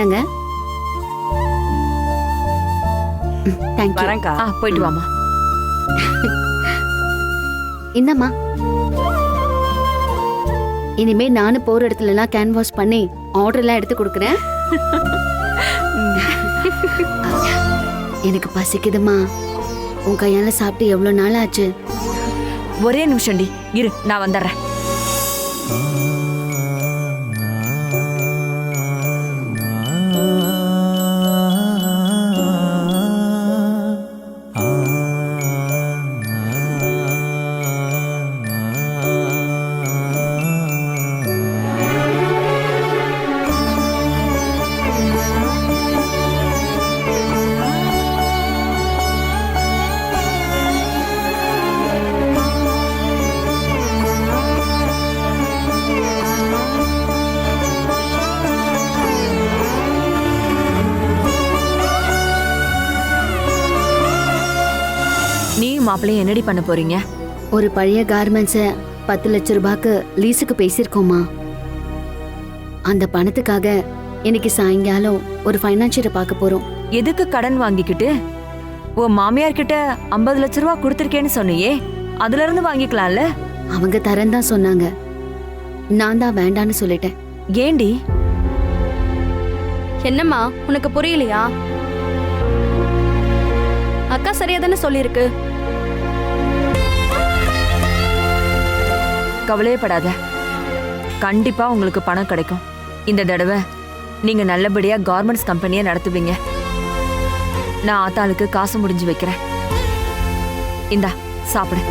இந்தாங்க. தேங்க்யூ. வரேன்க்கா. போயிட்டு வாமா. இந்தம்மா. இனிமே நானும் போற இடத்துல எல்லாம் கேன்வாஸ் பண்ணி ஆர்டர் எல்லாம் எடுத்து கொடுக்குறேன். எனக்கு பசிக்குதுமா. உன் கையால சாப்பிட்டு எவ்வளவு நாள் ஆச்சு? ஒரே நிமிஷம்டி இரு, நான் வந்துடுறேன். மாப்பிள்ளைய என்னடி பண்ண போறீங்க? ஒரு பழைய கார்மெண்ட்ஸ 10 லட்சம் ரூபாய்க்கு லீஸுக்கு பேசியிருக்கோமா. அந்த பணத்துக்காக இன்னைக்கு சாயங்காலம் ஒரு ஃபைனான்சியரை பார்க்க போறோம். எதுக்கு கடன் வாங்கிக்கிட்டு? உன் மாமியார் கிட்ட 50 லட்சம் ரூபாய் கொடுத்திருக்கேன்னு சொன்னியே, அதுல இருந்து வாங்கிக்கலாம்ல. அவங்க தரேன் தான் சொன்னாங்க. நான் தான் வேண்டான்னு சொல்லிட்டேன். ஏண்டி? என்னம்மா உனக்கு புரியலையா? அக்கா சரியா தானே சொல்லிருக்கு. கவலையப்படாத, கண்டிப்பா உங்களுக்கு பணம் கிடைக்கும். இந்த தடவை நீங்க நல்லபடியா கார்மெண்ட்ஸ் கம்பெனியை நடத்துவீங்க. நான் ஆத்தாளுக்கு காசு முடிஞ்சு வைக்கிறேன். இந்தா சாப்பிடு.